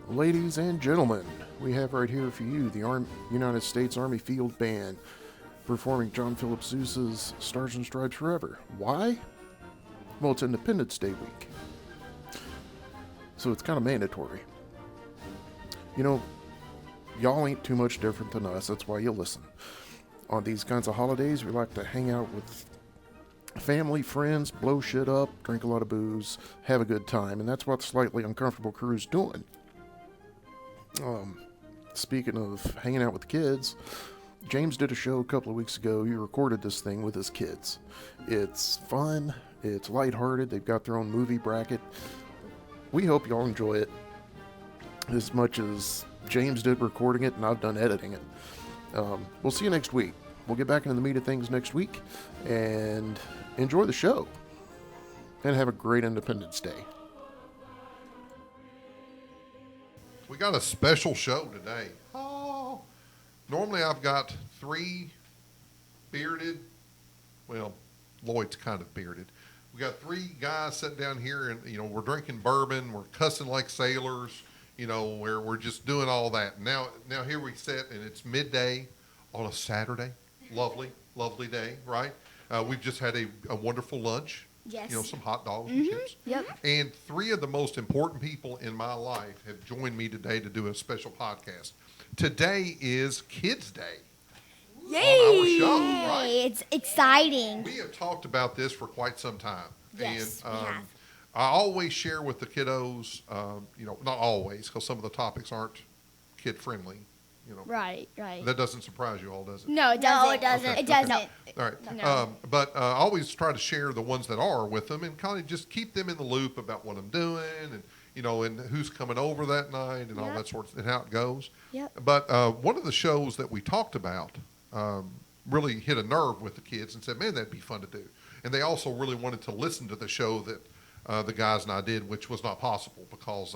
Ladies and gentlemen, we have right here for you the United States Army Field Band performing John Philip Sousa's Stars and Stripes Forever. Why? Well, it's Independence Day week, so it's kind of mandatory. You know, y'all ain't too much different than us, that's why you listen. On these kinds of holidays, we like to hang out with family, friends, blow shit up, drink a lot of booze, have a good time, and that's what the Slightly Uncomfortable crew is doing. Speaking of hanging out with kids, James did a show a couple of weeks ago. He recorded this thing with his kids. It's fun, it's lighthearted, they've got their own movie bracket. We hope y'all enjoy it as much as James did recording it and I've done editing it. We'll see you next week. We'll get back into the meat of things next week and enjoy the show. And have a great Independence Day. We got a special show today. Oh, normally I've got three bearded, well, Lloyd's kind of bearded. We got three guys sitting down here and, we're drinking bourbon, we're cussing like sailors, we're just doing all that. Now here we sit and it's midday on a Saturday. Lovely, lovely day, right? We've just had a wonderful lunch. Yes. Some hot dogs and chips. Yep. And three of the most important people in my life have joined me today to do a special podcast. Today is Kids Day. Yay! On our show, right? It's exciting. We have talked about this for quite some time. Yes, and, we have. I always share with the kiddos, not always, because some of the topics aren't kid-friendly. Right. That doesn't surprise you all, does it? No, it doesn't. No, it doesn't. Okay. It doesn't. All right. No. But I always try to share the ones that are with them and kind of just keep them in the loop about what I'm doing and, and who's coming over that night and all that sort of, and how it goes. Yep. But one of the shows that we talked about really hit a nerve with the kids and said, man, that'd be fun to do. And they also really wanted to listen to the show that the guys and I did, which was not possible because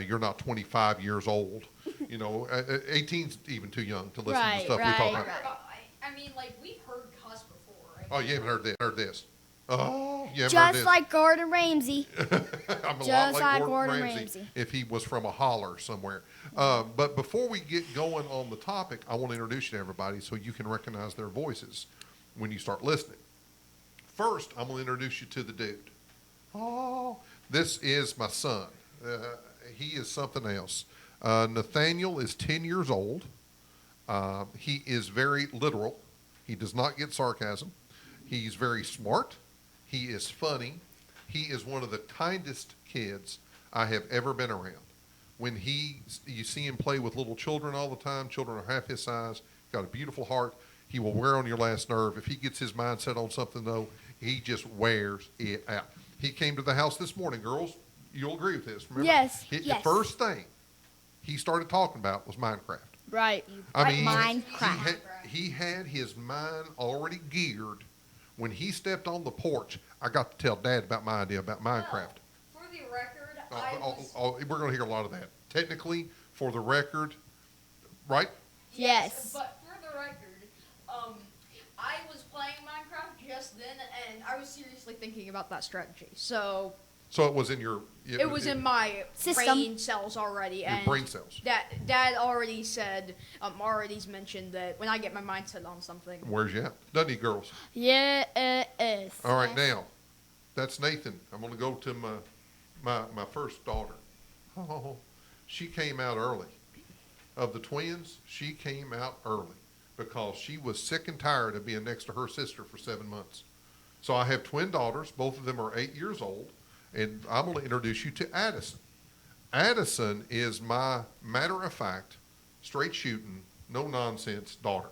you're not 25 years old. 18's even too young to listen to stuff we talk about. I mean, we've heard cuss before, right? Oh, you haven't heard this. Oh, you haven't heard Just this. like Gordon Ramsay. I'm a Just lot like Gordon Gordon Ramsay Ramsay. if he was from a holler somewhere. But before we get going on the topic, I want to introduce you to everybody so you can recognize their voices when you start listening. First, I'm going to introduce you to the dude. Oh, this is my son. He is something else. Nathaniel is 10 years old. He is very literal. He does not get sarcasm. He's very smart. He is funny. He is one of the kindest kids I have ever been around. When you see him play with little children all the time, children are half his size, got a beautiful heart. He will wear on your last nerve. If he gets his mind set on something, though, he just wears it out. He came to the house this morning, girls. You'll agree with this, remember? Yes. The first thing he started talking about was Minecraft. Right. I mean, Minecraft. He had his mind already geared. When he stepped on the porch, I got to tell Dad about my idea about Minecraft. For the record, We're going to hear a lot of that. Technically, for the record, right? Yes. But for the record, I was playing Minecraft just then, and I was seriously thinking about that strategy. So it was in your... it was in my System. brain cells already. Your And brain cells. Dad already said, already's mentioned that when I get my mindset on something. Where's you at? Doesn't he, girls? Yes. All right, now, that's Nathan. I'm going to go to my first daughter. Oh, she came out early. Of the twins, she came out early because she was sick and tired of being next to her sister for 7 months. So I have twin daughters. Both of them are 8 years old. And I'm going to introduce you to Addison. Addison is my matter-of-fact, straight-shooting, no-nonsense daughter.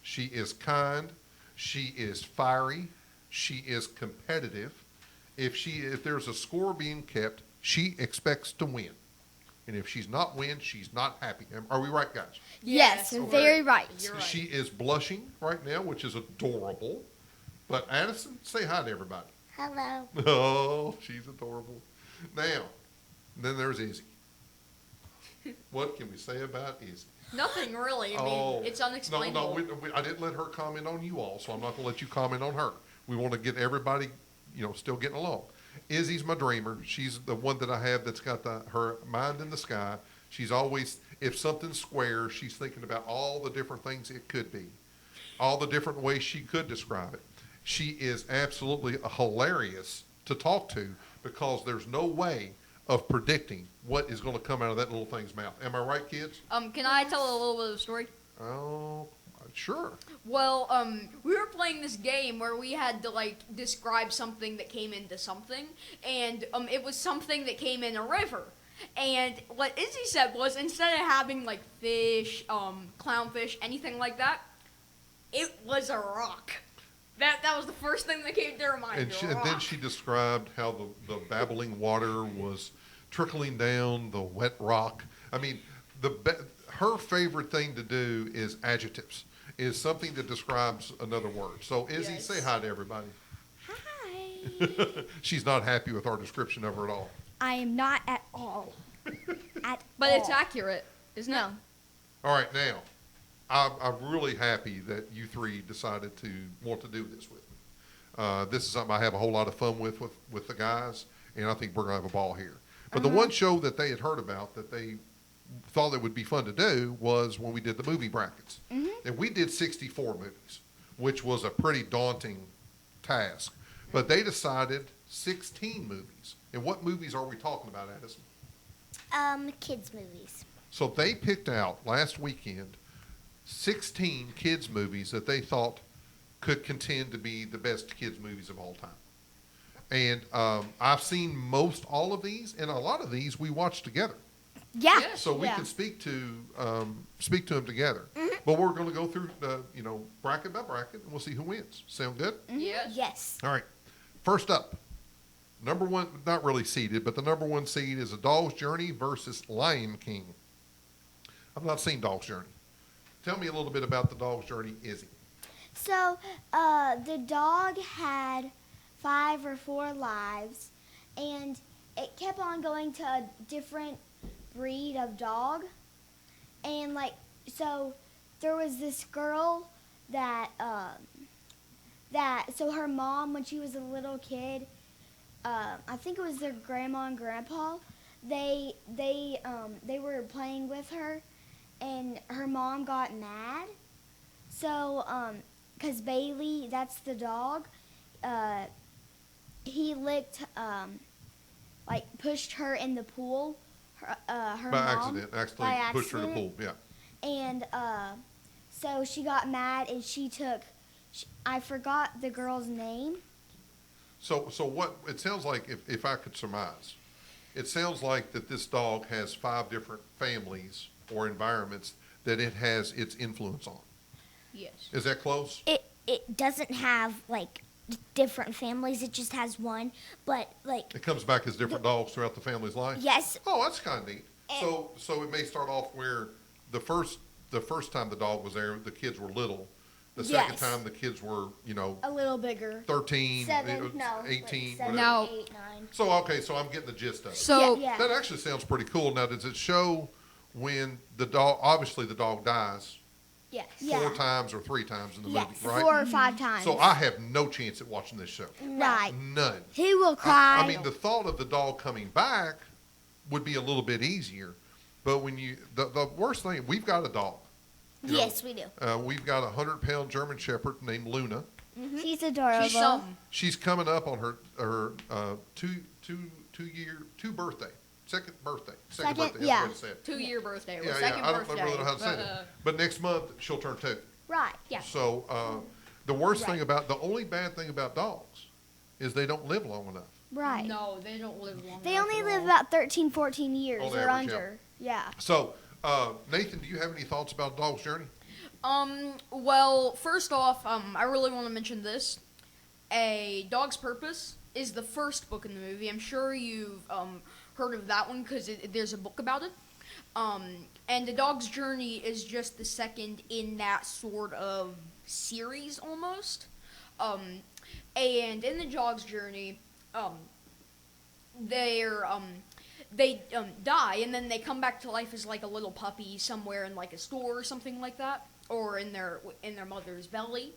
She is kind. She is fiery. She is competitive. If there's a score being kept, she expects to win. And if she's not win, she's not happy. Are we right, guys? Yes, very right. You're right. She is blushing right now, which is adorable. But Addison, say hi to everybody. Hello. Oh, she's adorable. Now, then there's Izzy. What can we say about Izzy? Nothing really. I mean, it's unexplainable. No, I didn't let her comment on you all, so I'm not going to let you comment on her. We want to get everybody, still getting along. Izzy's my dreamer. She's the one that I have that's got her mind in the sky. She's always, if something's square, she's thinking about all the different things it could be, all the different ways she could describe it. She is absolutely hilarious to talk to because there's no way of predicting what is going to come out of that little thing's mouth. Am I right, kids? Can I tell a little bit of a story? Oh, sure. Well, we were playing this game where we had to like describe something that came into something, and it was something that came in a river. And what Izzy said was instead of having like fish, clownfish, anything like that, it was a rock. That was the first thing that came to her mind. And then she described how the babbling water was trickling down the wet rock. I mean, her favorite thing to do is adjectives, is something that describes another word. So, Izzy, Yes. say hi to everybody. Hi. She's not happy with our description of her at all. I am not at all. But it's accurate, isn't it? No. All right, now, I'm really happy that you three decided to want to do this with me. This is something I have a whole lot of fun with the guys, and I think we're going to have a ball here. But the one show that they had heard about that they thought it would be fun to do was when we did the movie brackets. And we did 64 movies, which was a pretty daunting task. But they decided 16 movies. And what movies are we talking about, Addison? Kids movies. So they picked out last weekend 16 kids movies that they thought could contend to be the best kids movies of all time. And I've seen most all of these, and a lot of these we watched together. Yeah. Yes. So we Yeah. can speak to them together. But we're going to go through bracket by bracket, and we'll see who wins. Sound good? Yes. Yes. All right. First up, number one, not really seeded, but the number one seed is A Dog's Journey versus Lion King. I've not seen Dog's Journey. Tell me a little bit about The Dog's Journey, Izzy. So, the dog had 5 or 4 lives, and it kept on going to a different breed of dog. And, so there was this girl that so her mom, when she was a little kid, I think it was their grandma and grandpa, they were playing with her, and her mom got mad. So, because Bailey, that's the dog, he licked, pushed her in the pool. Her By mom, accidentally by pushed her in the pool. accident. Yeah. And so she got mad, and she took, I forgot the girl's name. So what it sounds like, if I could surmise, it sounds like that this dog has 5 different families or environments that it has its influence on. Yes. Is that close? It doesn't have different families. It just has one, but It comes back as different dogs throughout the family's life? yes, Oh, that's kind of neat. So it may start off where the first time the dog was there, the kids were little. The second Yes. time the kids were, a little bigger. 13, 7, no, 18, 7, whatever. No. 8, 9. So, okay, so I'm getting the gist of it. So yeah. That actually sounds pretty cool. Now, does it show when the dog, obviously the dog dies Yes. 4 times or 3 times in the Yes, movie, right? 4 or 5 times. So I have no chance at watching this show. right. None. He will cry. I mean, the thought of the dog coming back would be a little bit easier. But when the worst thing, we've got a dog. You know, yes, we do. We've got a 100-pound German Shepherd named Luna. She's adorable. she's something. She's coming up on her birthday. Second birthday. Second, Birthday. yeah. That's what it said. 2-year birthday. Yeah, Second I don't birthday. really know how to say that. But next month she'll turn 2. Right. Yeah. So the worst Right. thing the only bad thing about dogs is they don't live long enough. Right. No, they don't live long. They enough only at live all. about 13, 14 years On or average, yeah. under. Yeah. So Nathan, do you have any thoughts about Dog's Journey? Well, first off, I really want to mention this. A Dog's Purpose is the first book in the movie. I'm sure you've heard of that one because there's a book about it. And The Dog's Journey is just the second in that sort of series almost. And in The Dog's Journey, they die and then they come back to life as like a little puppy somewhere in like a store or something like that, or in their mother's belly.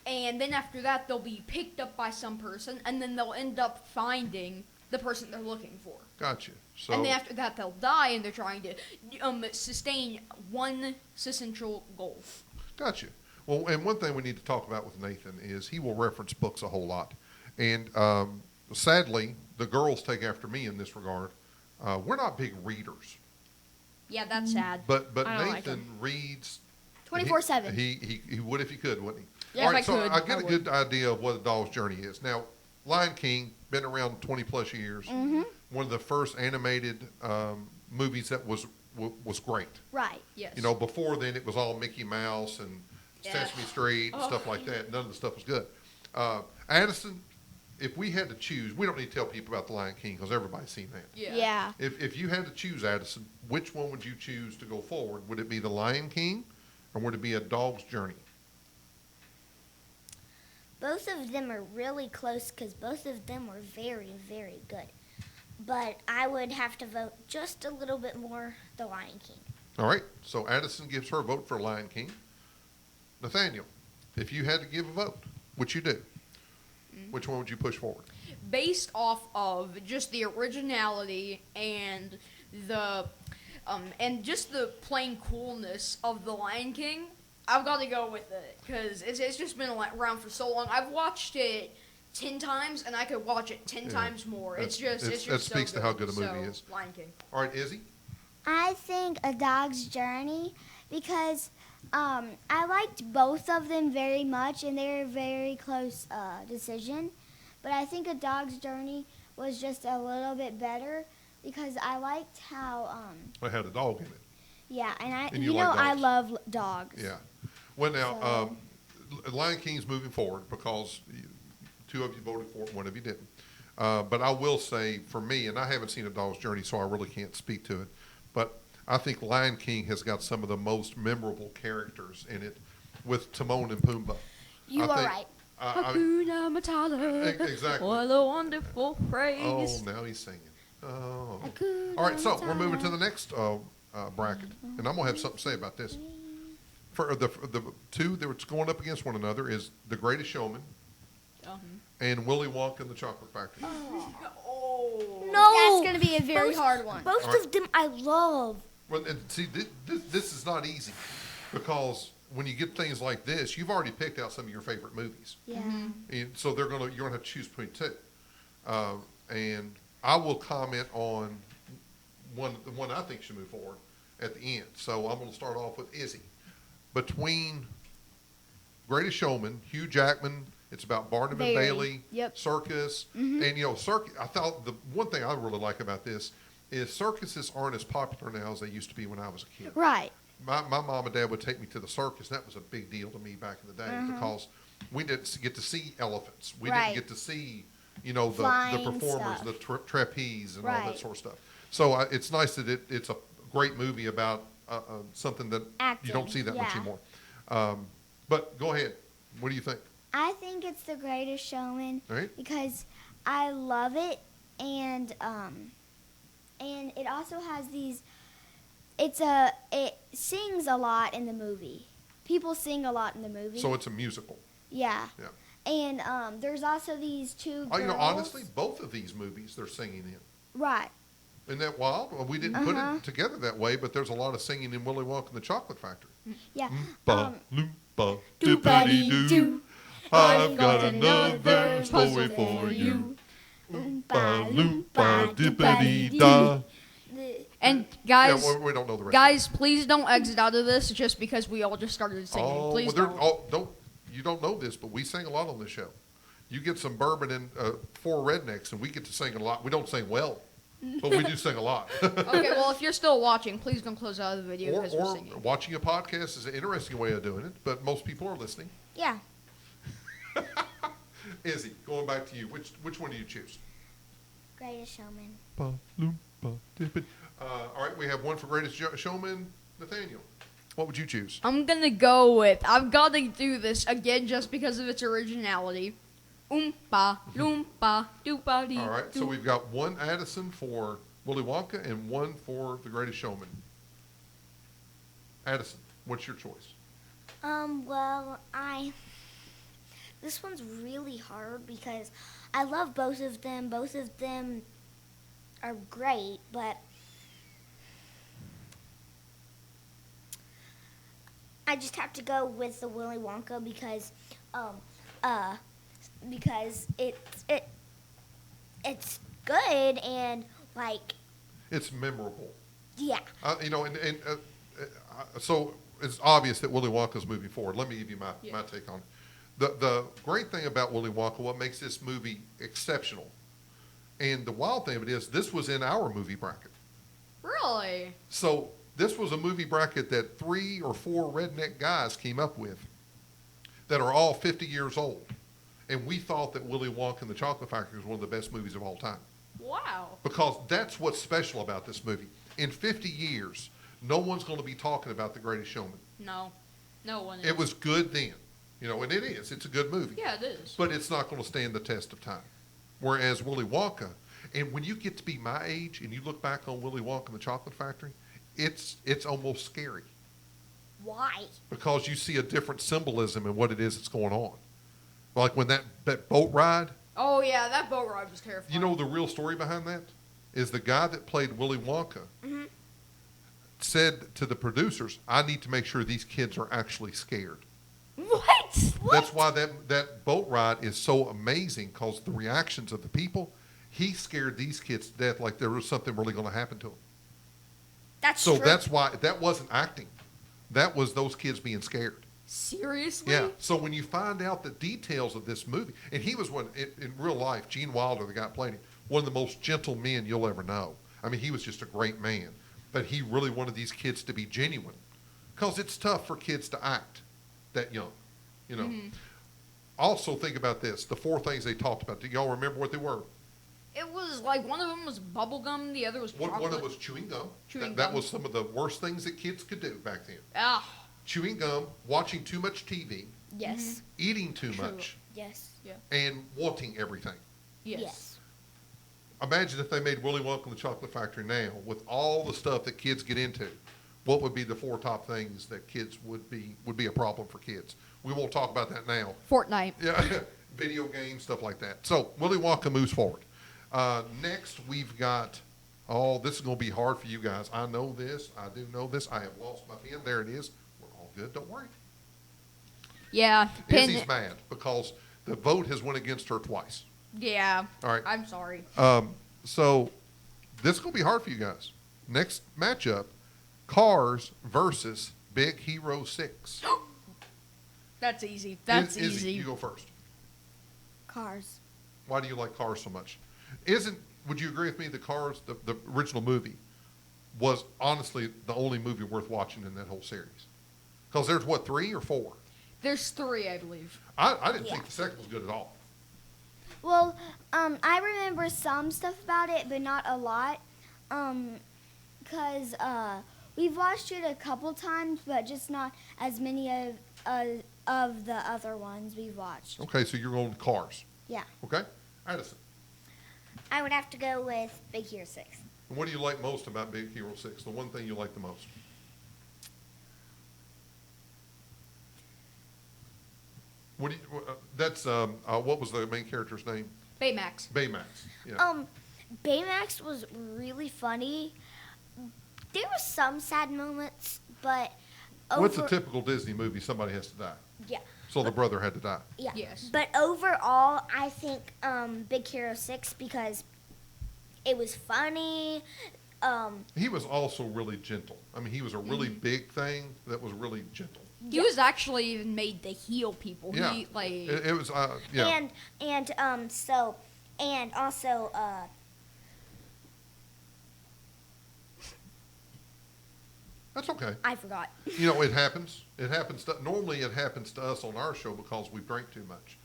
and then after that they'll be picked up by some person, and then they'll end up finding the person they're looking for. Gotcha. So, And then after that they'll die, and they're trying to sustain one essential goal. gotcha. Well, and one thing we need to talk about with Nathan is he will reference books a whole lot. And sadly, the girls take after me in this regard. We're not big readers. Yeah, that's sad. But I don't like Nathan him. reads 24/7. He would if he could, wouldn't he? Yeah, All if right, I so could, I get I a would. good idea of what a dog's journey is. Now, Lion King been around 20 plus years. Mm-hmm. One of the first animated movies that was great. Right. Yes. You know, before then it was all Mickey Mouse and Yeah. Sesame Street and Oh. stuff like that. None of the stuff was good. Addison, if we had to choose, we don't need to tell people about the Lion King because everybody's seen that. Yeah. If you had to choose, Addison, which one would you choose to go forward? Would it be the Lion King or would it be A Dog's Journey? Both of them are really close because both of them were very, very good. But I would have to vote just a little bit more the Lion King. All right, so Addison gives her vote for Lion King. Nathaniel, if you had to give a vote, which you do, which one would you push forward? Based off of just the originality and the just the plain coolness of the Lion King, I've got to go with it because it's just been around for so long. I've watched it 10 times and I could watch it 10 times more. It's just that so speaks to good. how good a movie So, is. Lion King. All right, Izzy? I think A Dog's Journey because I liked both of them very much and they're a very close decision. But I think A Dog's Journey was just a little bit better because I liked how, I had a dog in it. yeah, and And you you know like I dogs. love dogs. Yeah. Well, now, So- Lion King's moving forward because two of you voted for it, one of you didn't. But I will say, for me, and I haven't seen A Dog's Journey, so I really can't speak to it, but I think Lion King has got some of the most memorable characters in it with Timon and Pumbaa. You I are think- right. Hakuna Matata. Exactly. What a wonderful phrase. Oh, now he's singing. Oh. Hakuna All right, so we're Matata. moving to the next bracket, and I'm gonna have something to say about this. For the two that were going up against one another is The Greatest Showman and Willy Wonka and the Chocolate Factory. Oh. No, That's going to be a very both- hard one. Both All right. of them I love. Well, and see, this is not easy because when you get things like this, you've already picked out some of your favorite movies, Yeah. and so you're gonna have to choose between two. And I will comment on the one I think should move forward at the end. So I'm going to start off with Izzy. Between Greatest Showman, Hugh Jackman, it's about Barnum and Very. Bailey, Yep. circus, and circus. I thought the one thing I really like about this is circuses aren't as popular now as they used to be when I was a kid. Right. My mom and dad would take me to the circus. And that was a big deal to me back in the day because we didn't get to see elephants. We Right. didn't get to see, the Flying performers, stuff. the trapeze and all that Right. sort of stuff. So it's nice that it's a great movie about something that you don't Acting, see that much yeah. anymore. But go ahead. What do you think? I think it's The Greatest Showman All right. because I love it and it also has these it sings a lot in the movie. People sing a lot in the movie. So it's a musical. yeah. Yeah. And there's also these two girls. Honestly, both of these movies they're singing in. Right. Isn't that wild? Well, we didn't put it together that way, but there's a lot of singing in Willy Wonka and the Chocolate Factory. Yeah. Oompa, loompa, doopity doopity-doo. doo. I've got another story for you. Oompa Loompa, loompa dippity-da. And Yeah, guys, we don't know the rest. guys, please don't exit out of this just because we all just started singing. Oh, Please well, don't. you don't know this, but we sing a lot on this show. You get some bourbon and four rednecks, and we get to sing a lot. We don't sing well, but we do sing a lot. Okay, well, if you're still watching, please don't close out of the video or because we're singing. watching a podcast is an interesting way of doing it, but most people are listening. Yeah. Izzy, going back to you, which one do you choose? Greatest Showman. All right, we have one for Greatest Showman. Nathaniel, what would you choose? I'm gonna go with. I've got to do this again just because of its originality. Oompa loompa doopa dee. All right, so we've got one Addison for Willy Wonka and one for The Greatest Showman. Addison, what's your choice? Well, This one's really hard because I love both of them. Both of them are great, but I just have to go with the Willy Wonka because it's good and like It's memorable. yeah. So it's obvious that Willy Wonka's moving forward. Let me give you my Yeah. take on it. The great thing about Willy Wonka, what makes this movie exceptional, and the wild thing of it is, this was in our movie bracket. Really? So this was a movie bracket that 3 or 4 redneck guys came up with that are all 50 years old. And we thought that Willy Wonka and the Chocolate Factory was one of the best movies of all time. Wow. Because that's what's special about this movie. In 50 years, no one's going to be talking about The Greatest Showman. No. No one is. It was good then. And it is. It's a good movie. Yeah, it is. But it's not going to stand the test of time. Whereas Willy Wonka, and when you get to be my age and you look back on Willy Wonka and the Chocolate Factory, it's almost scary. Why? Because you see a different symbolism in what it is that's going on. Like when that boat ride, Oh, yeah, that boat ride was terrifying. you know the real story behind that? Is the guy that played Willy Wonka said to the producers, I need to make sure these kids are actually scared. What? That's why that boat ride is so amazing, because the reactions of the people, he scared these kids to death like there was something really going to happen to them. That's So true. that's why that wasn't acting. That was those kids being scared. Seriously? Yeah. So when you find out the details of this movie, and he was one in real life, Gene Wilder, the guy that played him, one of the most gentle men you'll ever know. I mean, he was just a great man, but he really wanted these kids to be genuine, because it's tough for kids to act that young. Also, think about this: the 4 things they talked about. Do y'all remember what they were? It was like one of them was bubble gum, the other was chocolate. One of them was chewing gum. Chewing That gum. was some of the worst things that kids could do back then. Ah, Chewing gum, watching too much TV, Yes. eating too True. much, Yes. and wanting everything. yes. Imagine if they made Willy Wonka and the Chocolate Factory now, with all the stuff that kids get into. What would be the 4 top things that kids would be a problem for kids? We won't talk about that now. Fortnite. Yeah, video games, stuff like that. So Willy Wonka moves forward. Next, we've got. Oh, this is going to be hard for you guys. I know this. I do know this. I have lost my pen. There it is. We're all good. Don't worry. Yeah. Izzy's mad because the vote has went against her twice. Yeah. All right. I'm sorry. So this is going to be hard for you guys. Next matchup, Cars versus Big Hero 6. That's easy. That's Izzy, easy. you go first. Cars. Why do you like Cars so much? Would you agree with me that Cars, the original movie, was honestly the only movie worth watching in that whole series? Because there's, 3 or 4? There's 3, I believe. I didn't think the second was good at all. Well, I remember some stuff about it, but not a lot. Because we've watched it a couple times, but just not as many of the other ones we've watched. Okay, so you're going to Cars. Yeah. Okay? Addison. I would have to go with Big Hero 6. And what do you like most about Big Hero 6? The one thing you like the most? What do you, what was the main character's name? Baymax. Baymax. Yeah. Baymax was really funny. There were some sad moments, but What's a typical Disney movie? Somebody has to die. Yeah. So the brother had to die. Yeah. Yes. But overall, I think Big Hero 6 because it was funny. He was also really gentle. I mean, he was a really big thing that was really gentle. He was actually even made to heal people. Yeah. He, like, It was, yeah. And also That's okay. I forgot. It happens. Normally it happens to us on our show because we drink too much.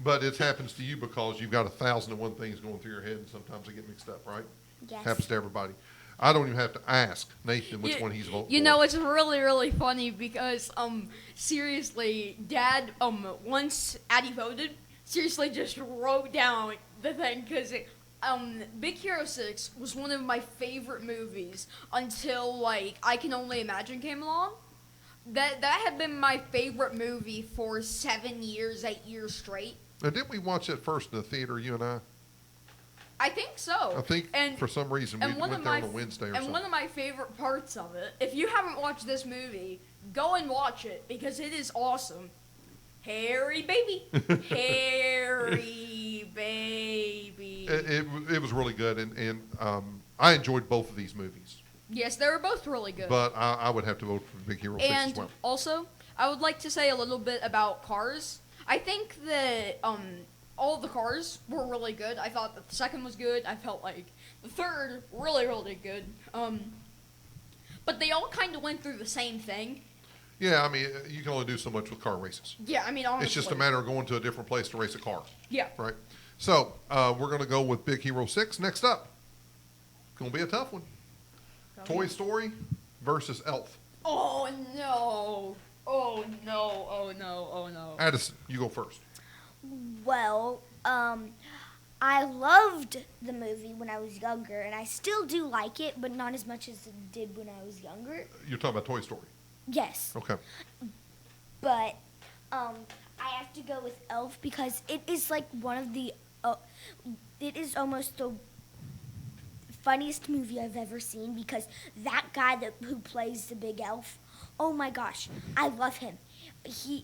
But it happens to you because you've got 1,001 things going through your head, and sometimes they get mixed up, right? Yes. Happens to everybody. I don't even have to ask Nathan which one he's voting for. It's really, really funny because, seriously, Dad, once Addie voted, seriously just wrote down the thing because Big Hero 6 was one of my favorite movies until, like, I Can Only Imagine came along. that had been my favorite movie for 7 years, 8 years straight. Now, didn't we watch that first in the theater, you and I? I think so. I think for some reason we went there on a Wednesday or something. And one of my favorite parts of it, if you haven't watched this movie, go and watch it because it is awesome. Harry baby. Harry baby. It was really good, and I enjoyed both of these movies. Yes, they were both really good. But I would have to vote for Big Hero 6 as And well. also, I would like to say a little bit about Cars. I think that all the Cars were really good. I thought that the second was good. I felt like the third really, really good. But they all kind of went through the same thing. Yeah, I mean, you can only do so much with car races. Yeah, I mean, honestly. It's just a matter of going to a different place to race a car. Yeah. Right? So, we're going to go with Big Hero 6. Next up, going to be a tough one. Toy Story versus Elf. Oh, no. Oh, no. Oh, no. Oh, no. Addison, you go first. Well, I loved the movie when I was younger, and I still do like it, but not as much as it did when I was younger. You're talking about Toy Story. Yes. Okay. But I have to go with Elf because it is like one of the it is almost the funniest movie I've ever seen because that guy who plays the big elf, oh my gosh, I love him. He's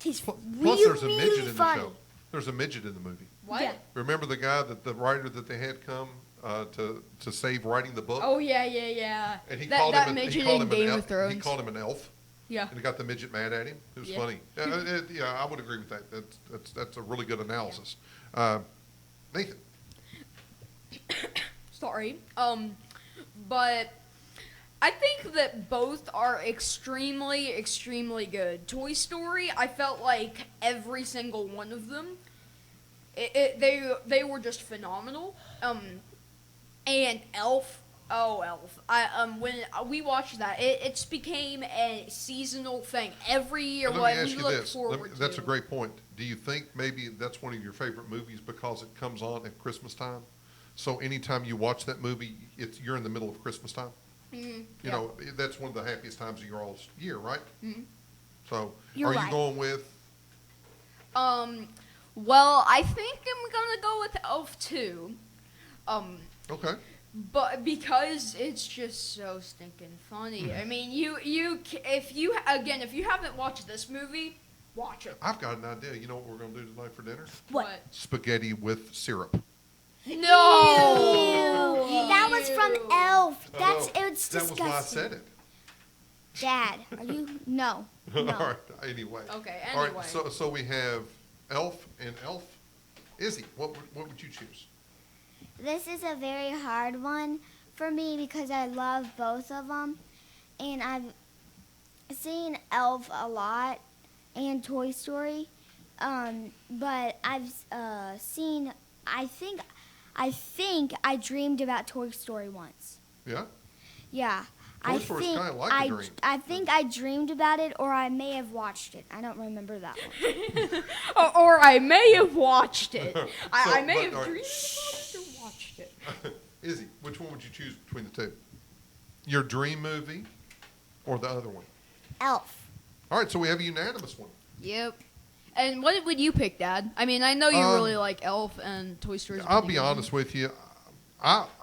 Plus, really, there's a midget really in funny. the show. There's a midget in the movie. What? Yeah. Remember the guy the writer that they had come to save writing the book? Oh, yeah. And he that called that him midget he called in him an Game elf. of Thrones. He called him an elf. Yeah. And he got the midget mad at him. It was Yeah. funny. Yeah, I would agree with that. That's a really good analysis. Nathan. Sorry. But I think that both are extremely, extremely good. Toy Story, I felt like every single one of them, they were just phenomenal. And Elf, Elf. When we watched that, it's became a seasonal thing every year. Let me What ask we you look this. forward to. That's a great point. Do you think maybe that's one of your favorite movies because it comes on at Christmas time? So anytime you watch that movie, you're in the middle of Christmas time. Mm-hmm. You know, that's one of the happiest times of your all year, right? Mm-hmm. So, You're are you right. going with? Well, I think I'm gonna go with Elf 2. Okay. But because it's just so stinking funny. I mean, if you haven't watched this movie, watch it. I've got an idea. You know what we're going to do tonight for dinner? What? Spaghetti with syrup. No. That was from Elf. It's That disgusting. was why I said it. Dad, are you? No. No. All right. Anyway. Okay. All Anyway. right. So we have Elf and Elf. Izzy, what would you choose? This is a very hard one for me because I love both of them, and I've seen Elf a lot and Toy Story, but I've seen. I think I dreamed about Toy Story once. Yeah. Yeah. Toy Story's kinda like a dream. I think I dreamed about it, or I may have watched it. I don't remember that one. or I may have watched it. I may but, have all right. dreamed about it or watched it. Izzy, which one would you choose between the two? Your dream movie or the other one? Elf. All right, so we have a unanimous one. Yep. And what would you pick, Dad? I mean, I know you really like Elf and Toy Story. I'll be honest with you.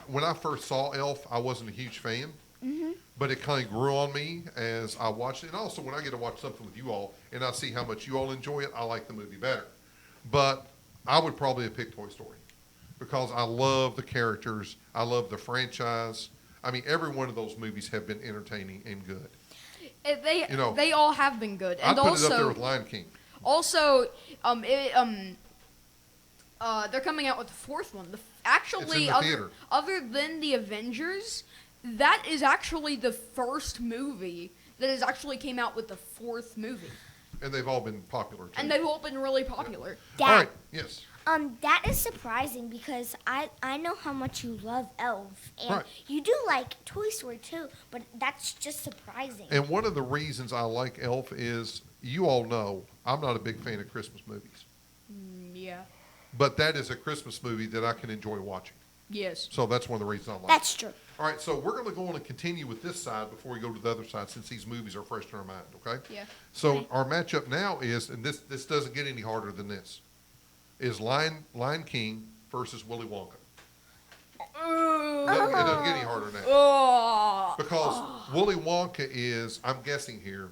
When I first saw Elf, I wasn't a huge fan. Mm-hmm. But it kind of grew on me as I watched it. And also, when I get to watch something with you all and I see how much you all enjoy it, I like the movie better. But I would probably have picked Toy Story because I love the characters. I love the franchise. I mean, every one of those movies have been entertaining and good. They all have been good. I And put also, it up there with Lion King. Also, they're coming out with the fourth one. Actually, It's in the theater. other than the Avengers, that is actually the first movie that has actually came out with the fourth movie, And they've all been popular, too. and they've all been really popular. Dad. All right, yes. That is surprising because I know how much you love Elf, and Right. you do like Toy Story too, but that's just surprising. And one of the reasons I like Elf is, you all know, I'm not a big fan of Christmas movies. Yeah. But that is a Christmas movie that I can enjoy watching. Yes. So that's one of the reasons I like it. That's true. All right, so we're going to go on and continue with this side before we go to the other side, since these movies are fresh in our mind. Okay. Yeah. So Okay. our matchup now is, and this doesn't get any harder than this, is Lion King versus Willy Wonka. It doesn't get any harder than that. Oh. Because Willy Wonka is, I'm guessing here,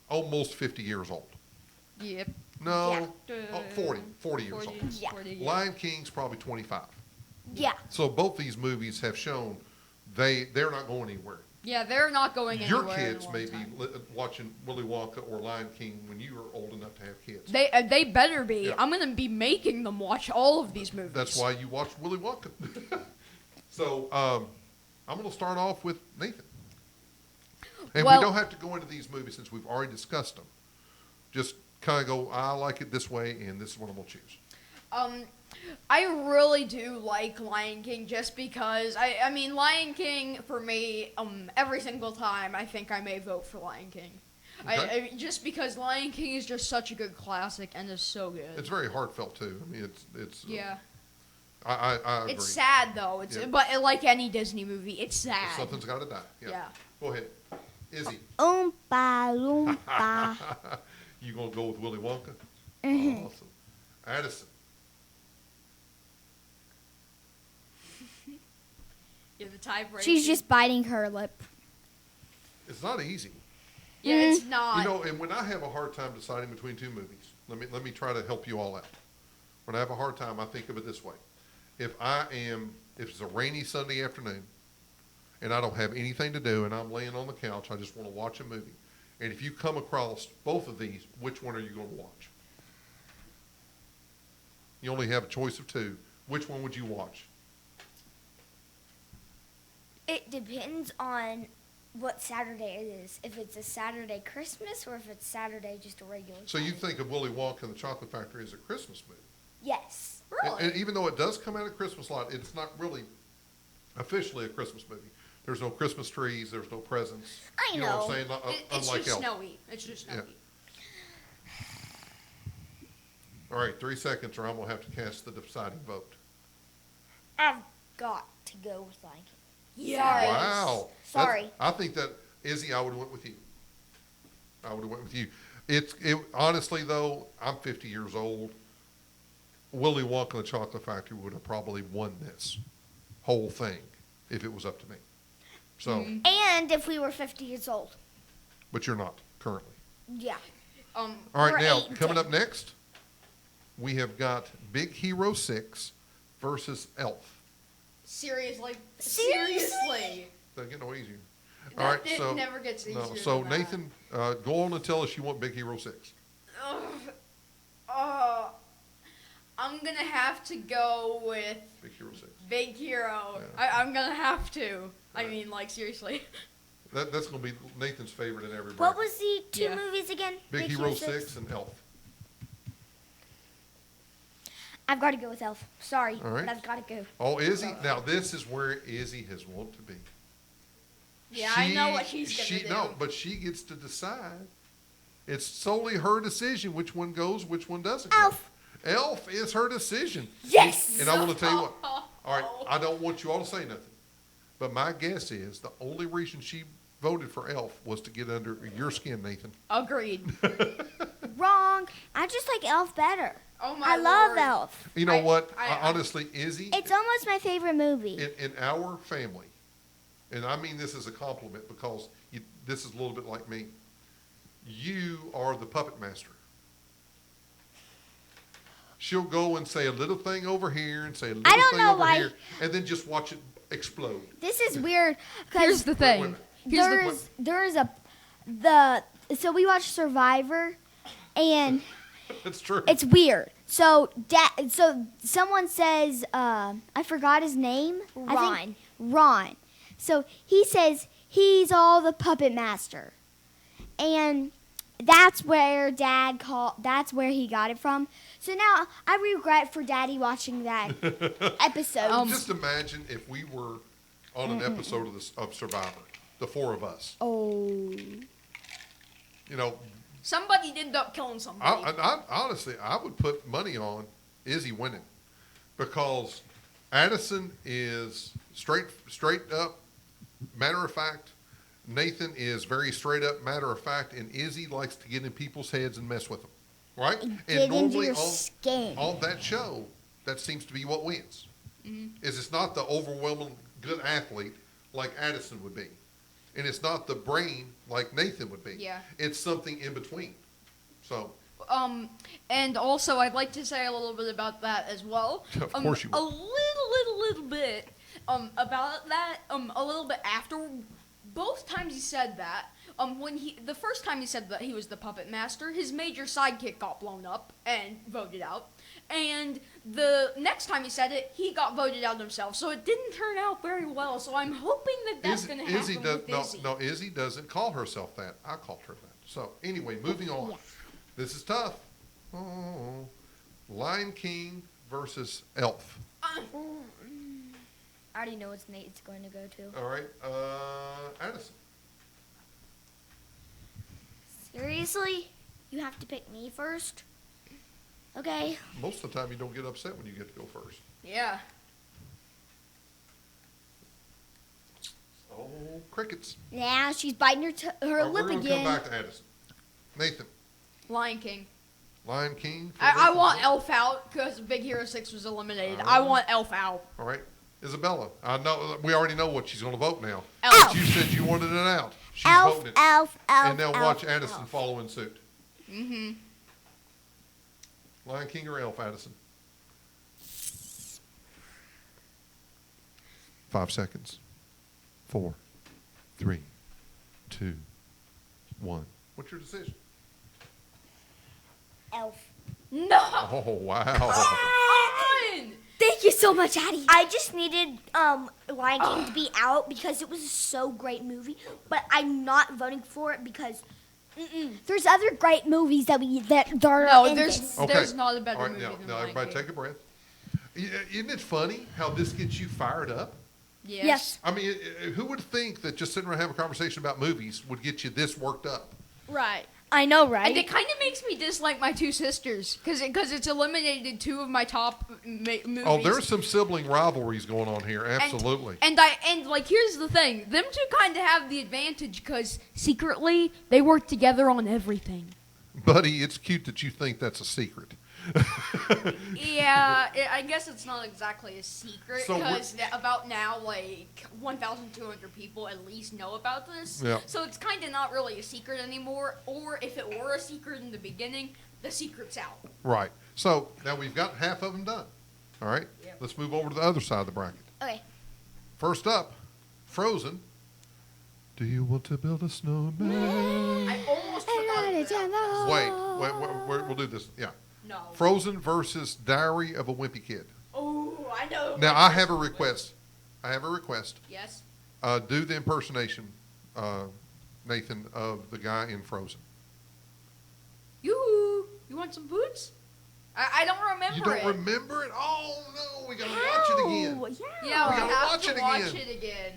almost 50 years old. Yep. No, Yeah. 40 years old. Yeah. 40, Lion King's probably 25. Yeah. So both these movies have shown they're not going anywhere. Yeah, they're not going anywhere. Your kids in a may long be time. watching Willy Wonka or Lion King when you are old enough to have kids. They better be. Yeah. I'm gonna be making them watch all of these movies. That's why you watch Willy Wonka. So I'm going to start off with Nathan. And Well- we don't have to go into these movies since we've already discussed them. Just kind of go, I like it this way, and this is what I'm going to choose. I really do like Lion King just because I mean Lion King for me every single time I think I may vote for Lion King. Okay. Just because Lion King is just such a good classic and is so good. It's very heartfelt, too. I mean, it's yeah. I agree. It's sad though. Yeah. But like any Disney movie, it's sad. Something's got to die. Yeah. Yeah. Go ahead. Izzy, Oompa loompa. you going to go with Willy Wonka? Mhm. Awesome. Addison, You're the tiebreaker. She's just biting her lip. it's not easy. Yeah, it's not. You know, and when I have a hard time deciding between two movies, let me try to help you all out. When I have a hard time, I think of it this way. If it's a rainy Sunday afternoon and I don't have anything to do and I'm laying on the couch, I just want to watch a movie. And if you come across both of these, which one are you going to watch? You only have a choice of two. Which one would you watch? It depends on what Saturday it is. If it's a Saturday Christmas or if it's Saturday just a regular So you Saturday. think of Willy Wonka and the Chocolate Factory as a Christmas movie. Yes. Really? And even though it does come out at Christmas a lot, it's not really officially a Christmas movie. There's no Christmas trees. There's no presents. I You know what I'm know. saying? It's Unlike just Elf. snowy. It's just Yeah. snowy. All right, 3 seconds or I'm going to have to cast the deciding vote. I've got to go with Lion King. Yes. Wow. Sorry. I think that, Izzy, I would have went with you. I would have went with you. Honestly, though, I'm 50 years old. Willy Wonka and the Chocolate Factory would have probably won this whole thing if it was up to me. So, And if we were 50 years old. but you're not currently. Yeah. All right, We're now, 8 and coming 10. up next, we have got Big Hero 6 versus Elf. Seriously. Seriously? Doesn't get no easier. That- All right, it so never gets no, easier so than that. Nathan, go on and tell us you want Big Hero 6. I'm gonna have to go with Big Hero 6. Big Hero. Yeah. I'm gonna have to. I Right. mean, like seriously. That's going to be Nathan's favorite in every What bracket. was the two Yeah. movies again? Big Hero 6 and Elf. I've got to go with Elf. Sorry, All right. but I've got to go. Oh, Izzy. Now, this is where Izzy has wanted to be. Yeah, I know what she's gonna do. No, but she gets to decide. It's solely her decision which one goes, which one doesn't Elf. go. Elf is her decision. Yes! And I want to tell you what. All right, I don't want you all to say nothing. But my guess is the only reason she voted for Elf was to get under your skin, Nathan. Agreed. Wrong. I just like Elf better. Oh my I love lord. Elf. You know what? I- Honestly, Izzy, It's almost my favorite movie. in our family, and I mean this as a compliment because this is a little bit like me, you are the puppet master. She'll go and say a little thing over here and say a little don't thing know over why- here, and then just watch it explode. This is weird Here's because the Wait a thing. minute. so we watched Survivor, and That's true. it's weird. So someone says I forgot his name. I think Ron. So he says he's all the puppet master, and that's where that's where he got it from. So now I regret for Daddy watching that episode. Just imagine if we were on an episode of Survivor, the four of us. Oh. You know, Somebody did end up killing somebody. honestly, I would put money on Izzy winning because Addison is straight up, matter of fact. Nathan is very straight up, matter of fact, and Izzy likes to get in people's heads and mess with them, right? Get into your skin. on that show, that seems to be what wins. Is it's not the overwhelming good athlete like Addison would be, and it's not the brain like Nathan would be. Yeah. It's something in between. So. And also I'd like to say a little bit about that as well. Of course you will. A little bit about that. A little bit after. Both times he said that. The first time he said that he was the puppet master, his major sidekick got blown up and voted out. And the next time he said it, he got voted out himself. So it didn't turn out very well. So I'm hoping that that's going to happen with Izzy. No, Izzy doesn't call herself that. I called her that. So anyway, moving on. Yeah. This is tough. Oh, Lion King versus Elf. I already know what Nate's going to go to. All right, Addison. Seriously? You have to pick me first? Okay. Most of the time, you don't get upset when you get to go first. Yeah. Oh, crickets. Now she's biting her All right, lip we're going to again. come back to Addison. Nathan. Lion King. Lion King. for I Nathan. want Elf out because Big Hero 6 was eliminated. I want Elf out. All right, Isabella. I know we already know what she's going to vote now. Elf. But you said you wanted it out. She's Elf, voting it. elf, elf, And now elf, watch Addison elf. follow in suit. Lion King or Elf, Addison? 5 seconds. 4, 3, 2, 1. What's your decision? Elf. No. Oh, wow. Fine. Thank you so much, Addie. I just needed Lion King to be out because it was a so great movie, but I'm not voting for it because there's other great movies that are No, in there's this. Okay. there's not a better All right, movie now, than now Lion everybody King. take a breath. Isn't it funny how this gets you fired up? Yes. I mean, who would think that just sitting around having a conversation about movies would get you this worked up? Right. I know, right? And it kind of makes me dislike my two sisters because it's eliminated two of my top movies. Oh, there's some sibling rivalries going on here. Absolutely. And like here's the thing: them two kind of have the advantage because secretly they work together on everything. Buddy, it's cute that you think that's a secret. Yeah, I guess it's not exactly a secret So because about now, like 1,200 people at least know about this. Yeah. So it's kind of not really a secret anymore. Or if it were a secret in the beginning, the secret's out. Right. So now we've got half of them done. All right. Yep. Let's move over to the other side of the bracket. Okay. First up, Frozen. Do you want to build a snowman? I almost forgot that. Wait, we'll do this. Yeah. No. Frozen versus Diary of a Wimpy Kid. Oh, I know. Now, I have a request. Yes. Do the impersonation, Nathan, of the guy in Frozen. You want some boots? I don't remember You don't it. remember it? Oh, no. We got to watch it again. Yeah, We we gotta have watch to it watch again. it again.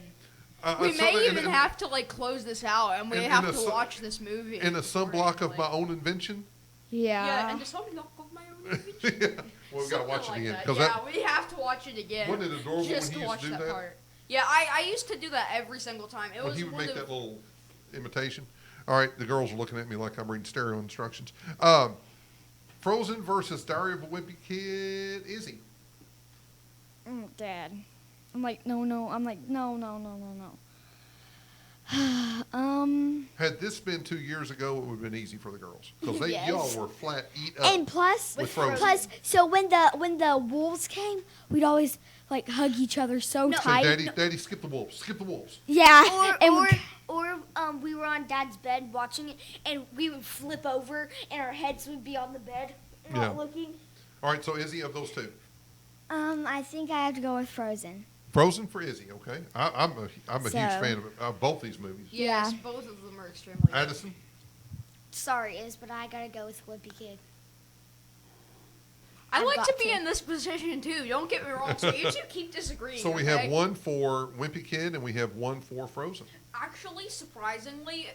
So We may in- even have to like close this out, and we in have a to sun- watch this movie. in a sunblock of my own invention. Yeah, and the sunblock of my own movie. Yeah. Well, we got to watch it Something again. like 'cause that. Yeah, we have to watch it again. Wasn't it adorable just when he to used watch to do that that? part? Yeah, I used to do that every single time. It when was he would one make of that little imitation. All right, the girls are looking at me like I'm reading stereo instructions. Frozen versus Diary of a Wimpy Kid. Izzy. Dad. I'm like, no. I'm like, no. Had this been 2 years ago, it would have been easy for the girls because Yes. y'all were flat eat up. And plus, With Frozen. so when the wolves came, we'd always like hug each other so Say, tight. Daddy, skip the wolves. Skip the wolves. Yeah. Or we were on Dad's bed watching it, and we would flip over, and our heads would be on the bed, not Yeah. looking. All right, so Izzy, of those two, I think I have to go with Frozen. Frozen for Izzy. Okay, I'm a huge So- fan of both these movies. Yes, Yeah. both of them are extremely good. Addison. Sorry, but I gotta go with Wimpy Kid. I I've like got to be to. in this position too. Don't get me wrong. So you two keep disagreeing. So we okay? have one for Wimpy Kid and we have one for Frozen. Actually, surprisingly,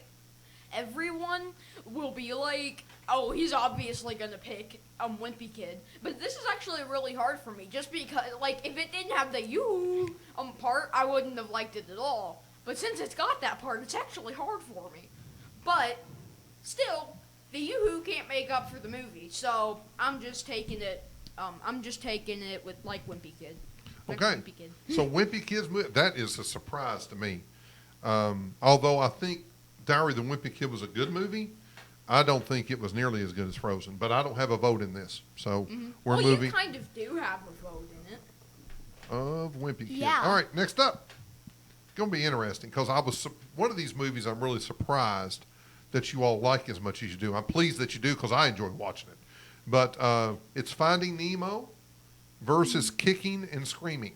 everyone will be like, oh, he's obviously gonna pick Wimpy Kid. But this is actually really hard for me, just because, like, if it didn't have the you part, I wouldn't have liked it at all. But since it's got that part, it's actually hard for me. But still, the yoo-hoo can't make up for the movie, so I'm just taking it. With like Wimpy Kid. Like Okay. Wimpy Kid. So Wimpy Kid's movie, that is a surprise to me. Although I think Diary of the Wimpy Kid was a good movie, I don't think it was nearly as good as Frozen. But I don't have a vote in this, so we're Well, moving you kind of do have a vote in it. of Wimpy Kid. Yeah. All right, next up, it's gonna be interesting because one of these movies I'm really surprised that you all like as much as you do. I'm pleased that you do because I enjoy watching it. But it's Finding Nemo versus Kicking and Screaming.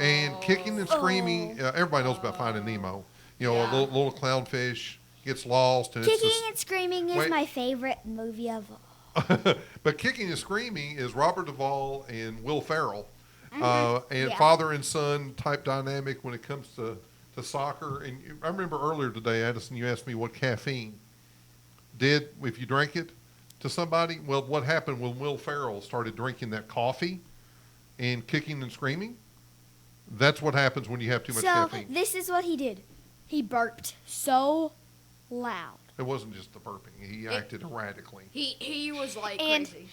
And Kicking and Screaming, everybody knows about Finding Nemo. You know, Yeah. a little clownfish gets lost. And Kicking it's and Screaming is Wait. my favorite movie of all. But Kicking and Screaming is Robert Duvall and Will Ferrell. And Yeah. father and son type dynamic when it comes to soccer. And I remember earlier today, Addison, you asked me what caffeine did if you drank it to somebody. Well, what happened when Will Ferrell started drinking that coffee and kicking and screaming? That's what happens when you have too much So caffeine. this is what he did. He burped so loud. It wasn't just the burping. He acted erratically. He was like And crazy.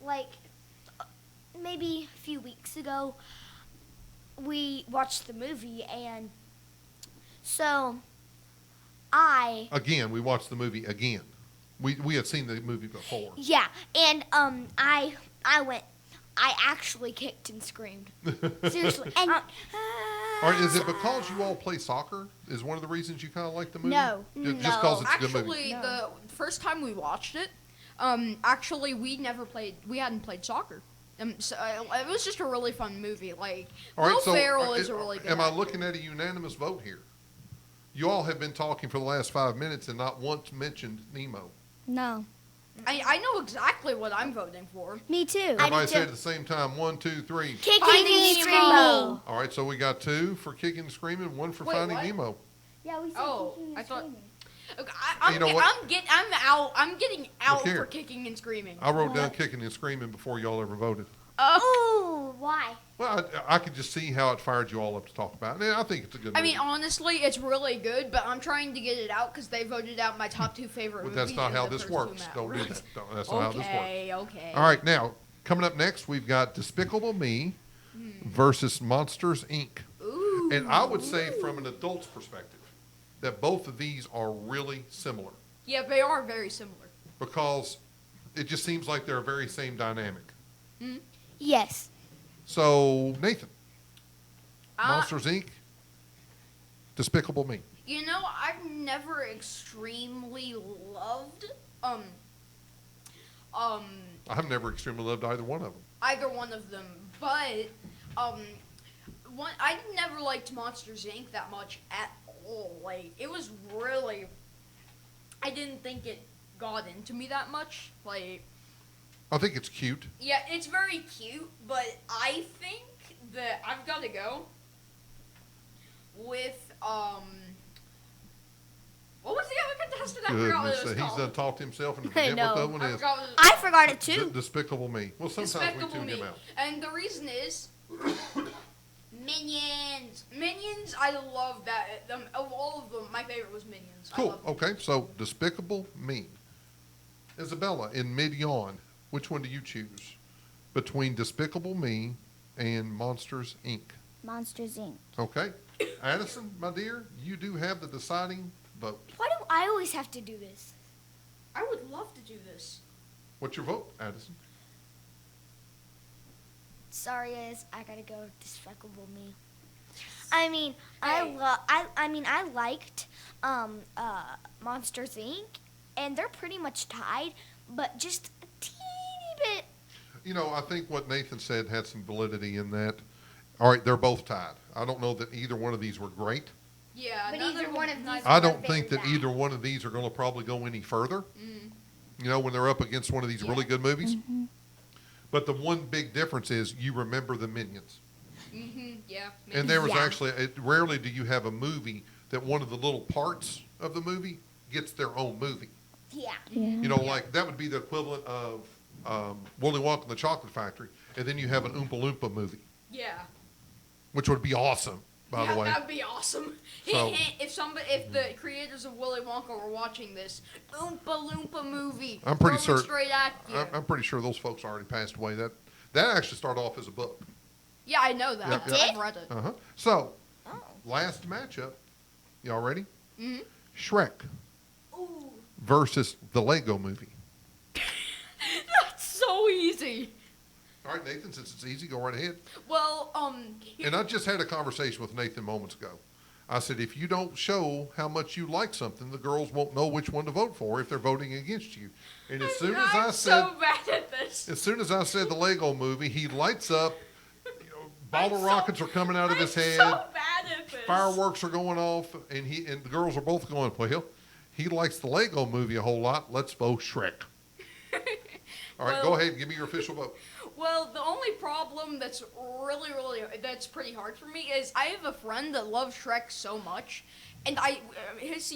like maybe a few weeks ago we watched the movie, and so Again, we watched the movie again. We had seen the movie before. I actually kicked and screamed. Seriously. And Or is it because you all play soccer? Is one of the reasons you kind of like the movie? No. Just because it's a good movie. Actually, No. the first time we watched it, we hadn't played soccer. So it was just a really fun movie. Like, All right, Will so Ferrell is a really good am I actor. looking at a unanimous vote here? You all have been talking for the last 5 minutes and not once mentioned Nemo. no, I know exactly what I'm voting for. me too. Everybody say it at the same time. 1, 2, 3. Kicking Finding and Nemo. screaming. All right, so we got 2 for Kicking and Screaming, 1 for Wait, Finding what? Nemo. Yeah, we said Oh, kicking and I thought- screaming. Okay, You know what? I'm getting out here. for kicking and screaming. I wrote down Kicking and Screaming before y'all ever voted. Oh, why? Well, I could just see how it fired you all up to talk about it. And I think it's a good I movie. mean, honestly, it's really good, but I'm trying to get it out because they voted out my top 2 favorite But movies. that's not in how the this first works. 2 Don't do hours. that. That's not how this works. Okay. All right, now, coming up next, we've got Despicable Me versus Monsters, Inc. Ooh. And I would say from an adult's perspective that both of these are really similar Yeah, they are very similar. because it just seems like they're a very same dynamic. Yes. So, Nathan, Uh, Monsters, Inc., Despicable Me. You know, I've never extremely loved I've never extremely loved either one of them. either one of them, but I never liked Monsters Inc. that much at all. Like, it was really, I didn't think it got into me that much. Like, I think it's cute. yeah, it's very cute, but I think that I've got to go with what was the other contestant? I forgot what Goodness, it was he's called. done talked himself into I forgetting what know. the other one I is. forgot what it I forgot it too. Despicable Me. Well, sometimes we Despicable tune Me. him out. And the reason is Minions. Minions, I love that. Of all of them, my favorite was Minions. I Cool. love them. Okay, so Despicable Me. Isabella, in mid-yawn, which one do you choose between Despicable Me and Monsters, Inc.? Monsters Inc. Okay. Addison, my dear, you do have the deciding vote. Why do I always have to do this? I would love to do this. What's your vote, Addison? Sorry, guys, I gotta go with Despicable Me. I mean, Hey. I liked Monsters Inc. and they're pretty much tied, but just a teeny bit. You know, I think what Nathan said had some validity in that. All right, they're both tied. I don't know that either one of these were great. Yeah, But none either of one them- of neither- these- I They're don't think very that bad. either one of these are going to probably go any further. Mm. You know, when they're up against one of these really good movies. Mm-hmm. But the one big difference is you remember the Minions. Yeah. And there was Yeah. actually, rarely do you have a movie that one of the little parts of the movie gets their own movie. Yeah. You know, like that would be the equivalent of Willy Wonka and the Chocolate Factory, and then you have an Oompa Loompa movie, Yeah. which would be awesome, by the way. That'd be awesome. So- If the creators of Willy Wonka were watching this Oompa Loompa movie, I'm pretty throwing certain. straight at you. I'm pretty sure those folks already passed away. That actually started off as a book. Yeah, I know that. Yeah, yeah. I've read it. Uh-huh. So, Oh. last matchup. Y'all ready? Mhm. Shrek Ooh. versus the Lego movie. That's so easy. All right, Nathan, since it's easy, go right ahead. Well, And I just had a conversation with Nathan moments ago. I said, if you don't show how much you like something, the girls won't know which one to vote for if they're voting against you. And as soon as I I'm said, so bad at this. as soon as I said the Lego movie, he lights up. You know, bottle I'm so- rockets are coming out of his head. So bad at this. Fireworks are going off, and the girls are both going, well, he likes the Lego movie a whole lot. Let's vote Shrek. All right, go Well- ahead and give me your official vote. Well, the only problem that's that's pretty hard for me is I have a friend that loves Shrek so much, and his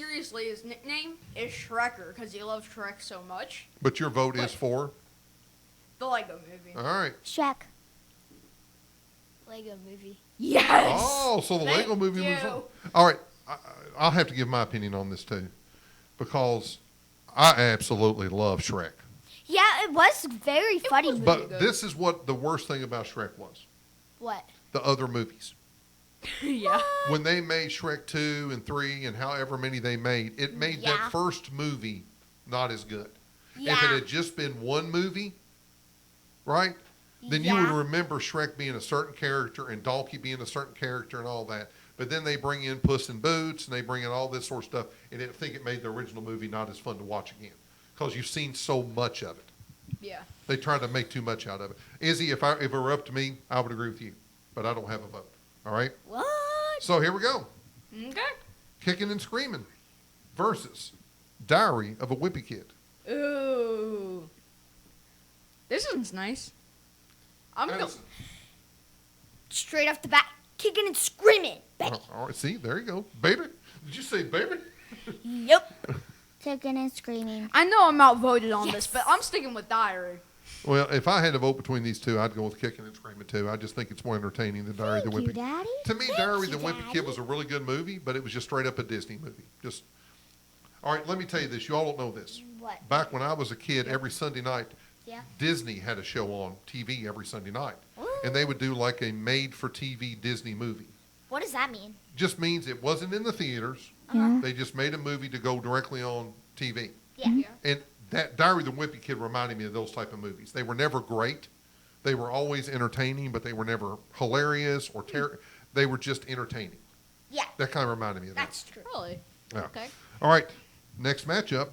nickname is Shrekker because he loves Shrek so much. But your vote is for? The Lego movie. All right. Shrek. Lego movie. Yes. Oh, so the Thank Lego movie was you. on. All right, I'll have to give my opinion on this too, because I absolutely love Shrek. Yeah, it was very funny. was- But good. this is what the worst thing about Shrek was: What? the other movies. Yeah. When they made Shrek 2 and 3 and however many they made, it made Yeah. that first movie not as good. Yeah. If it had just been one movie, right? Then you would Yeah. remember Shrek being a certain character and Donkey being a certain character and all that. But then they bring in Puss in Boots and they bring in all this sort of stuff, and I think it made the original movie not as fun to watch again because you've seen so much of it. Yeah. They tried to make too much out of it. Izzy, if it were up to me, I would agree with you, but I don't have a vote. All right. What? So here we go. Okay. Kicking and Screaming versus Diary of a Wimpy Kid. Ooh. This one's nice. I'm going. Addison. Straight off the bat, kicking and screaming. Baby. All right, see, there you go. Baby. Did you say baby? Yep. Kicking and screaming. I know I'm outvoted on Yes. this, but I'm sticking with Diary. Well, if I had to vote between these two, I'd go with Kicking and Screaming too. I just think it's more entertaining than Diary of the Thank you, Wimpy. Daddy. To me, Diary of the you, Wimpy Kid Daddy. was a really good movie, but it was just straight up a Disney movie. Just all right. Let me tell you this. You all don't know this. What? Back when I was a kid, every Sunday night, Yeah. Disney had a show on TV every Sunday night, Ooh. and they would do like a made-for-TV Disney movie. What does that mean? Just means it wasn't in the theaters. Yeah. They just made a movie to go directly on TV. Yeah. Yeah. And that Diary of the Wimpy Kid reminded me of those type of movies. They were never great. They were always entertaining, but they were never hilarious or they were just entertaining. Yeah. That kind of reminded me of that. That's true. Really? Yeah. Okay. All right, next matchup,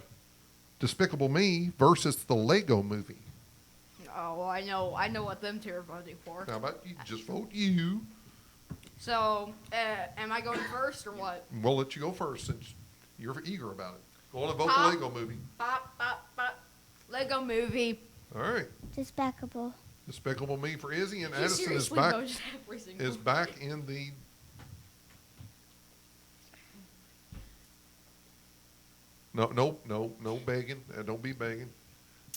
Despicable Me versus the Lego Movie. Oh, I know what them two are voting for. How about you just vote you? So, am I going first or what? We'll let you go first since you're eager about it. Go on and vote Huh? the Lego Movie. Bop, bop, bop. Lego movie. All right, Despicable. Despicable Me for Izzy, and He Addison is seriously back knows every single one. back in the. No begging. Don't be begging.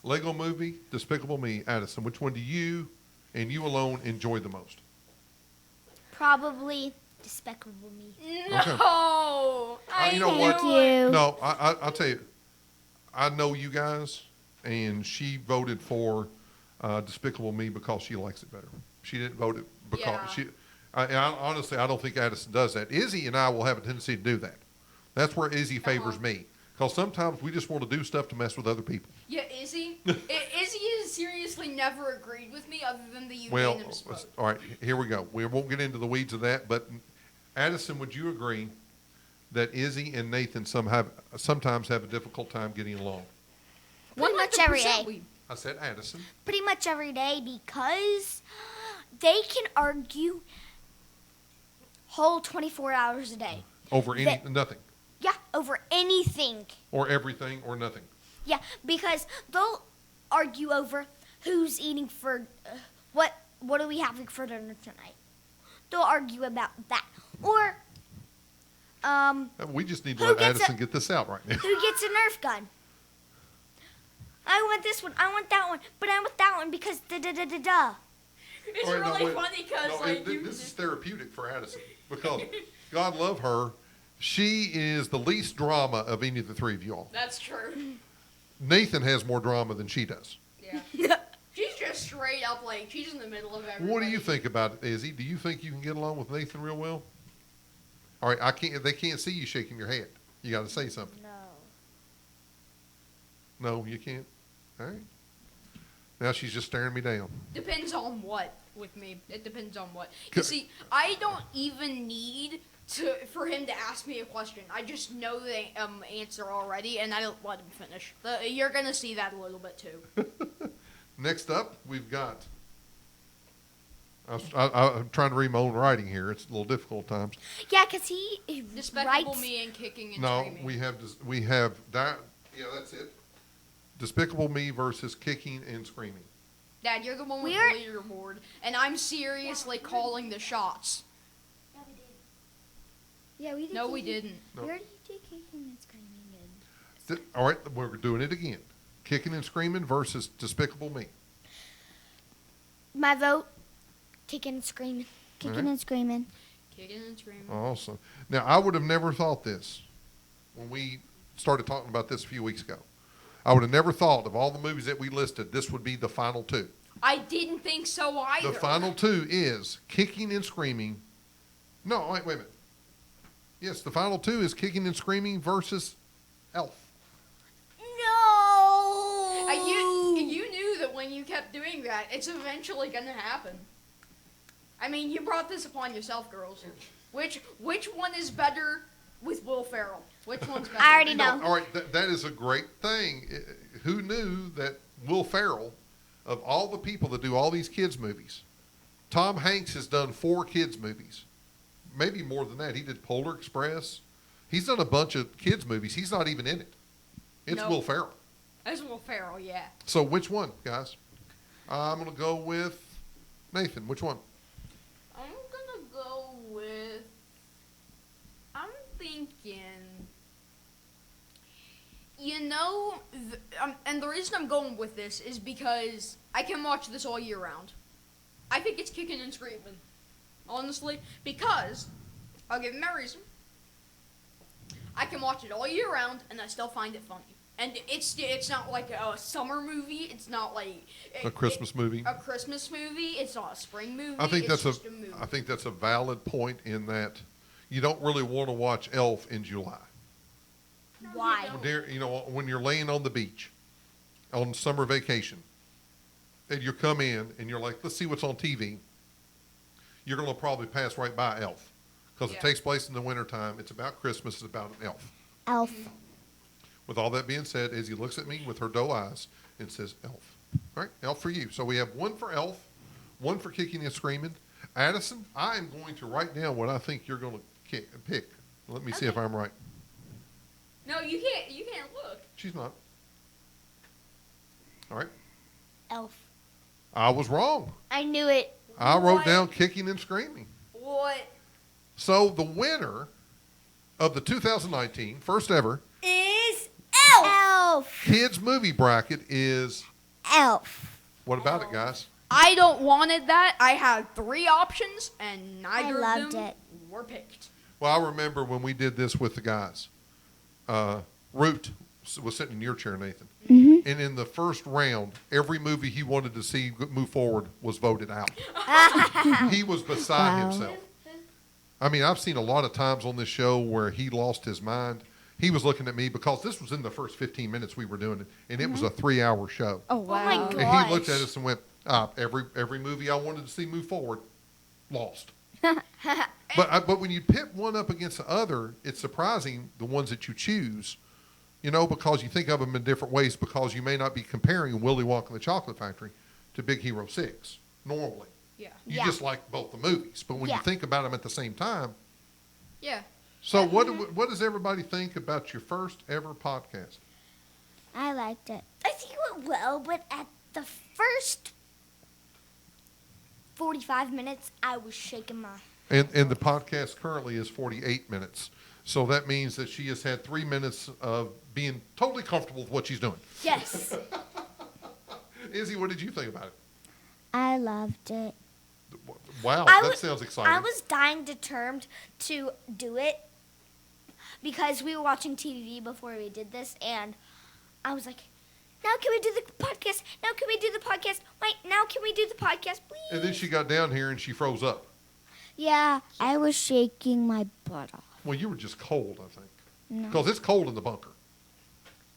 Lego Movie, Despicable Me, Addison. Which one do you and you alone enjoy the most? Probably Despicable Me. No. You know knew what? Thank it. you. No, I'll tell you. I know you guys, and she voted for Despicable Me because she likes it better. She didn't vote it because Yeah. honestly, I don't think Addison does that. Izzy and I will have a tendency to do that. That's where Izzy favors Uh-huh. me. Because sometimes we just want to do stuff to mess with other people. Yeah, Izzy has seriously never agreed with me other than the Well, unanimous vote. all right, here we go. We won't get into the weeds of that, but Addison, would you agree that Izzy and Nathan sometimes have a difficult time getting along? Pretty much every 100% day. we- I said Addison. Pretty much every day because they can argue whole 24 hours a day. Over That- nothing. Yeah, over anything. Or everything or nothing. Yeah, because they'll argue over who's eating for what are we having for dinner tonight. They'll argue about that. Or We just need to Who let gets Addison get this out right now. Who gets a Nerf gun? I want this one. I want that one. But I want that one because da. It's All right, no, really wait. funny because No, like you. this is therapeutic for Addison because God love her. She is the least drama of any of the three of y'all. That's true. Nathan has more drama than she does. Yeah. She's just straight up like she's in the middle of everything. What do you think about it, Izzy? Do you think you can get along with Nathan real well? All right, I can't. They can't see you shaking your head. You got to say something. No, you can't. All right. Now she's just staring me down. Depends on what with me. It depends on what. You C- see, I don't even need for him to ask me a question. I just know the answer already, and I don't let him finish. You're gonna see that a little bit too. Next up, we've got. I'm trying to read my own writing here. It's a little difficult at times. Yeah, because he Despicable writes. Me and kicking and No, screaming. we have yeah, that's it. Despicable Me versus Kicking and Screaming. Dad, you're the one with We're- the leaderboard, and I'm seriously calling the shots. Yeah, we did. No, we didn't. No. We already did kicking and screaming. All right, we're doing it again. Kicking and Screaming versus Despicable Me. My vote, kicking and screaming. Kicking Alright. and screaming. Kicking and screaming. Awesome. Now, I would have never thought this when we started talking about this a few weeks ago. I would have never thought of all the movies that we listed, this would be the final two. I didn't think so either. The final two is Kicking and Screaming. No, wait a minute. Yes, the final two is Kicking and Screaming versus Elf. No. You knew that when you kept doing that, it's eventually gonna happen. I mean, you brought this upon yourself, girls. Which one is better with Will Ferrell? Which one's better? I already know. All right, that is a great thing. Who knew that Will Ferrell, of all the people that do all these kids' movies, Tom Hanks has done 4 kids' movies. Maybe more than that. He did Polar Express. He's done a bunch of kids' movies. He's not even in it. It's No. Will Ferrell. That's Will Ferrell, yeah. So which one, guys? I'm going to go with Nathan. Which one? I'm gonna go with. I'm thinking. And the reason I'm going with this is because I can watch this all year round. I think it's Kicking and Screaming, honestly, because I'll give you my reason. I can watch it all year round, and I still find it funny. And it's not like a summer movie. It's not like A Christmas movie. A Christmas movie. It's not a spring movie. I think it's that's just a movie. I think that's a valid point in that you don't really want to watch Elf in July. Why? When you're laying on the beach on summer vacation, and you come in and you're like, let's see what's on TV. You're going to probably pass right by Elf because Yeah. it takes place in the wintertime. It's about Christmas. It's about an elf. Elf. With all that being said, Izzy looks at me with her doe eyes and says, Elf. All right, Elf for you. So we have one for Elf, one for Kicking and Screaming. Addison, I am going to write down what I think you're going to pick. Let me see if I'm right. No, you can't. You can't look. She's not. All right. Elf. I was wrong. I knew it. I wrote What? down Kicking and Screaming. What So the winner of the 2019 first ever Is Elf. Elf. kids movie bracket is Elf. what about it, guys? I don't wanted that. I had 3 options, and neither loved of them it. were picked. Well, I remember when we did this with the guys. Root was sitting in your chair, Nathan. Mm-hmm. And in the first round, every movie he wanted to see move forward was voted out. He was beside Wow. himself. I mean, I've seen a lot of times on this show where he lost his mind. He was looking at me because this was in the first 15 minutes we were doing it, and it was a 3-hour show. Oh, Oh my wow. God. And he looked at us and went, every movie I wanted to see move forward, lost. But when you pit one up against the other, it's surprising the ones that you choose, because you think of them in different ways because you may not be comparing Willy Wonka and the Chocolate Factory to Big Hero 6 normally. Yeah. You Yeah. just like both the movies. But when Yeah. you think about them at the same time, Yeah. so what does everybody think about your first ever podcast? I liked it. I think it went well, but at the first 45 minutes, I was shaking my And the podcast currently is 48 minutes. So that means that she has had 3 minutes of being totally comfortable with what she's doing. Yes. Izzy, what did you think about it? I loved it. Wow, I that was- sounds exciting. I was dying determined to do it because we were watching TV before we did this, and I was like, now can we do the podcast? Now can we do the podcast? Wait, now can we do the podcast, please? And then she got down here and she froze up. Yeah, I was shaking my butt off. Well, you were just cold, I think. No. Because it's cold in the bunker.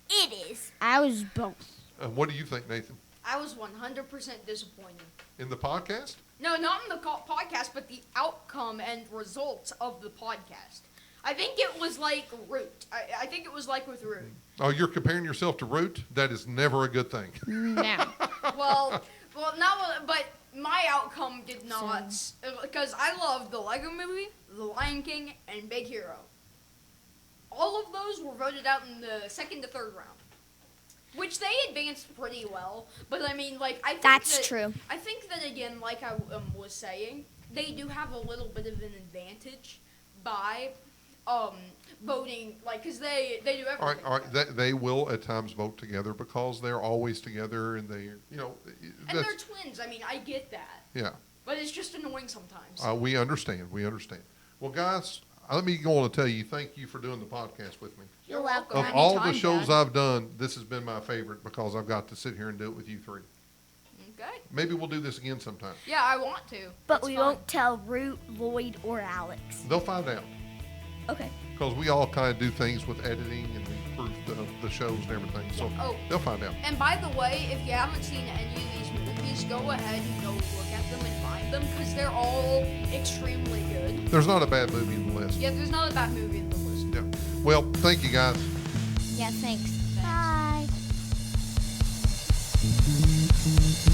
It is. I was both. What do you think, Nathan? I was 100% disappointed. In the podcast? No, not in the podcast, but the outcome and results of the podcast. I think it was like Root. I think it was like with Root. Oh, you're comparing yourself to Root? That is never a good thing. No. Well, not, but my outcome did not, because I love the Lego Movie, The Lion King, and Big Hero. All of those were voted out in the second to third round, which they advanced pretty well. But I mean, like, I think That's true. I think that again, like I was saying, they do have a little bit of an advantage by voting, like, because they do everything. All right. They will at times vote together because they're always together and they, And they're twins. I mean, I get that. Yeah. But it's just annoying sometimes. We understand. Well, guys, let me go on and tell you, thank you for doing the podcast with me. You're welcome. Of all the Anytime, shows Dad. I've done, this has been my favorite because I've got to sit here and do it with you three. Okay. Maybe we'll do this again sometime. Yeah, I want to. But It's we fun. won't tell Root, Lloyd, or Alex. They'll find out Okay. because we all kind of do things with editing and we proof the shows and everything. So Oh. they'll find out. And by the way, if you haven't seen any of these movies, go ahead and go look at them and find them because they're all extremely good. There's not a bad movie in the list. Yeah, there's not a bad movie in the list. Yeah. Well, thank you guys. Yeah, thanks. Thanks. Bye.